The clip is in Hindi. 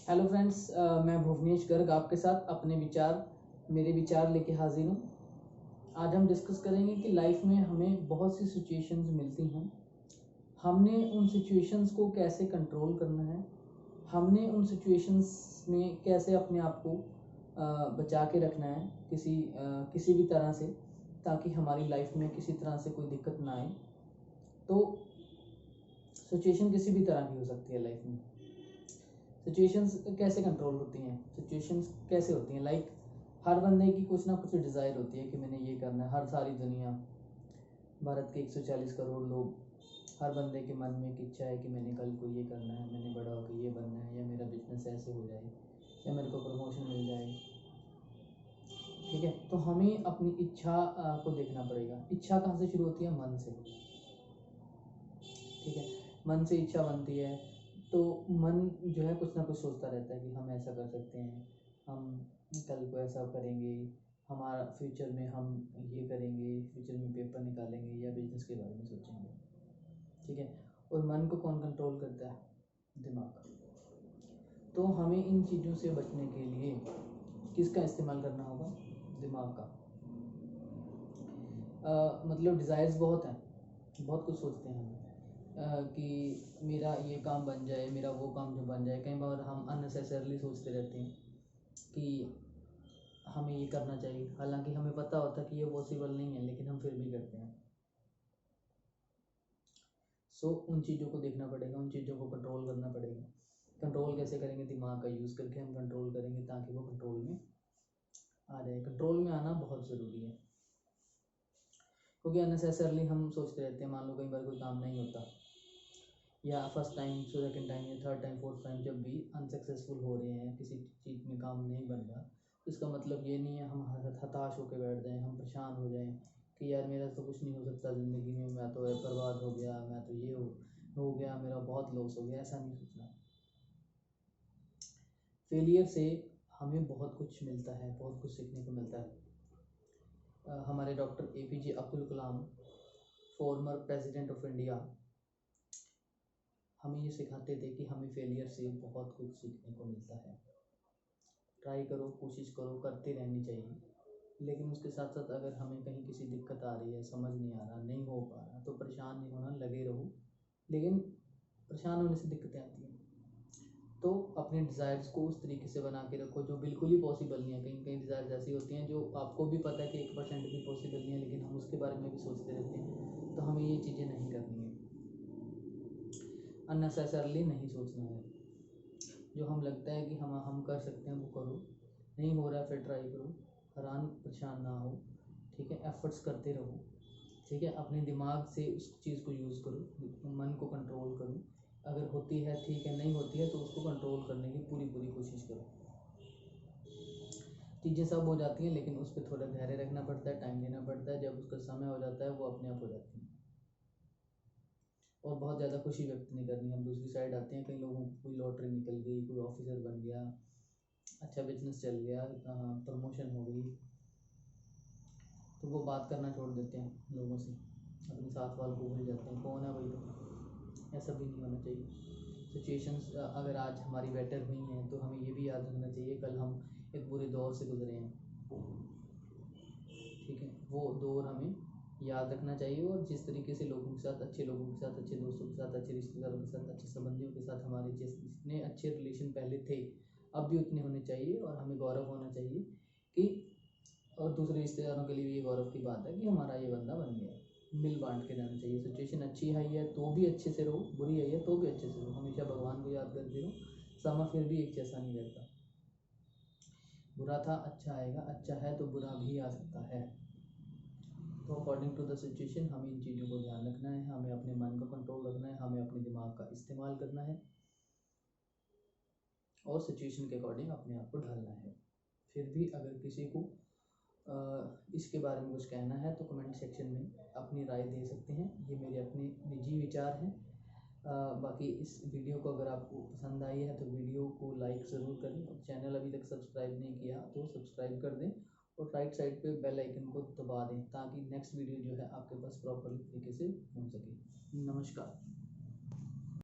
हेलो फ्रेंड्स, मैं भुवनेश गर्ग आपके साथ मेरे विचार लेके हाजिर हूँ। आज हम डिस्कस करेंगे कि लाइफ में हमें बहुत सी सिचुएशंस मिलती हैं। हमने उन सिचुएशंस को कैसे कंट्रोल करना है, हमने उन सिचुएशंस में कैसे अपने आप को बचा के रखना है किसी भी तरह से, ताकि हमारी लाइफ में किसी तरह से कोई दिक्कत ना आए। तो सिचुएशन किसी भी तरह की हो सकती है लाइफ में। सिचुएशंस कैसे कंट्रोल होती हैं, सिचुएशंस कैसे होती हैं, लाइक हर बंदे की कुछ ना कुछ डिज़ायर होती है कि मैंने ये करना है। हर सारी दुनिया, भारत के 140 करोड़ लोग, हर बंदे के मन में एक इच्छा है कि मैंने कल को ये करना है, मैंने बड़ा होकर ये बनना है, या मेरा बिजनेस ऐसे हो जाए, या मेरे को प्रमोशन मिल जाए। ठीक है, तो हमें अपनी इच्छा को देखना पड़ेगा। इच्छा कहाँ से शुरू होती है? मन से। ठीक है, मन से इच्छा बनती है। तो मन जो है कुछ ना कुछ सोचता रहता है कि हम ऐसा कर सकते हैं, हम कल को ऐसा करेंगे, हमारा फ्यूचर में हम ये करेंगे, फ्यूचर में पेपर निकालेंगे या बिजनेस के बारे में सोचेंगे। ठीक है, और मन को कौन कंट्रोल करता है? दिमाग। तो हमें इन चीज़ों से बचने के लिए किसका इस्तेमाल करना होगा? दिमाग का। मतलब डिज़ायर्स बहुत हैं, बहुत कुछ सोचते हैं हम कि मेरा ये काम बन जाए, मेरा वो काम जो बन जाए। कई बार हम अननेसेसरली सोचते रहते हैं कि हमें ये करना चाहिए, हालांकि हमें पता होता है कि ये पॉसिबल नहीं है, लेकिन हम फिर भी करते हैं। सो उन चीज़ों को देखना पड़ेगा, उन चीज़ों को कंट्रोल करना पड़ेगा। कंट्रोल कैसे करेंगे? दिमाग का यूज़ करके हम कंट्रोल करेंगे, ताकि वो कंट्रोल में आ जाए। कंट्रोल में आना बहुत ज़रूरी है, क्योंकि अननेसेसरली हम सोचते रहते हैं। मान लो कई बार कोई काम नहीं होता, या फर्स्ट टाइम, सेकेंड टाइम, या थर्ड टाइम, फोर्थ टाइम जब भी अनसक्सेसफुल हो रहे हैं, किसी चीज़ में काम नहीं बन रहा, तो इसका मतलब ये नहीं है हम हताश होकर बैठ जाएं, हम परेशान हो जाएं कि यार मेरा तो कुछ नहीं हो सकता ज़िंदगी में, मैं तो बर्बाद हो गया, मैं तो ये हो गया, मेरा बहुत लॉस हो गया। ऐसा नहीं सोचना। फेलियर से हमें बहुत कुछ मिलता है, बहुत कुछ सीखने को मिलता है। हमारे doctor APJ Abdul Kalam, former president of India, हमें ये सिखाते थे कि हमें फेलियर से बहुत कुछ सीखने को मिलता है। ट्राई करो, कोशिश करो, करते रहनी चाहिए। लेकिन उसके साथ साथ अगर हमें कहीं किसी दिक्कत आ रही है, समझ नहीं आ रहा, नहीं हो पा रहा, तो परेशान नहीं होना, लगे रहो। लेकिन परेशान होने से दिक्कतें आती हैं, तो अपने डिज़ायर्स को उस तरीके से बना के रखो जो बिल्कुल ही पॉसिबल नहीं है। कहीं कहीं डिज़ायर्स ऐसी होती हैं जो आपको भी पता है कि 1% भी पॉसिबल नहीं है, लेकिन हम उसके बारे में भी सोचते रहते हैं। तो हमें ये चीज़ें नहीं करनी है, अननेसेसरली नहीं सोचना है। जो हम लगता है कि हम कर सकते हैं वो करो, नहीं हो रहा है फिर ट्राई करो, हैरान परेशान ना हो। ठीक है, एफर्ट्स करते रहो। ठीक है, अपने दिमाग से उस चीज़ को यूज़ करो, मन को कंट्रोल करो। अगर होती है ठीक है, नहीं होती है तो उसको कंट्रोल करने की पूरी पूरी कोशिश करो। चीज़ें सब हो जाती हैं, लेकिन उस पर थोड़ा धैर्य रखना पड़ता है, टाइम देना पड़ता है। जब उसका समय हो जाता है वो अपने आप हो जाती है। और बहुत ज़्यादा खुशी व्यक्त नहीं करनी। हम दूसरी साइड आते हैं, कई लोगों को कोई लॉटरी निकल गई, कोई ऑफिसर बन गया, अच्छा बिजनेस चल गया, प्रमोशन हो गई, तो वो बात करना छोड़ देते हैं लोगों से, अपने साथ वालों को भूल जाते हैं, कौन है वही तो। ऐसा भी नहीं होना चाहिए। सिचुएशंस अगर आज हमारी बेटर हुई हैं, तो हमें ये भी याद रखना चाहिए कल हम एक बुरे दौर से गुजरे हैं। ठीक है, वो दौर हमें याद रखना चाहिए। और जिस तरीके से लोगों के साथ, अच्छे लोगों के साथ, अच्छे दोस्तों के साथ, अच्छे रिश्तेदारों के साथ, अच्छे संबंधियों के साथ हमारे जितने अच्छे रिलेशन पहले थे, अब भी उतने होने चाहिए। और हमें गौरव होना चाहिए कि, और दूसरे रिश्तेदारों के लिए भी ये गौरव की बात है कि हमारा ये बंदा बन गया। मिल बांट के जाना चाहिए। सिचुएशन अच्छी आई है तो भी अच्छे से रहो, बुरी आई है तो भी अच्छे से रहो। हमेशा भगवान को याद करते रहो। समय फिर भी एक जैसा नहीं रहता। बुरा था, अच्छा आएगा, अच्छा है तो बुरा भी आ सकता है। तो अकॉर्डिंग टू द सिचुएशन हमें इन चीज़ों को ध्यान रखना है, हमें अपने मन को कंट्रोल रखना है, हमें अपने दिमाग का इस्तेमाल करना है, और सिचुएशन के अकॉर्डिंग अपने आप को ढालना है। फिर भी अगर किसी को इसके बारे में कुछ कहना है तो कमेंट सेक्शन में अपनी राय दे सकते हैं। ये मेरे अपने निजी विचार हैं। बाकी इस वीडियो को अगर आपको पसंद आई है तो वीडियो को लाइक ज़रूर करें, और चैनल अभी तक सब्सक्राइब नहीं किया तो सब्सक्राइब कर दें, और राइट साइड पे बेल आइकन को दबा दें, ताकि नेक्स्ट वीडियो जो है आपके पास प्रॉपर तरीके से पहुंच सके। नमस्कार।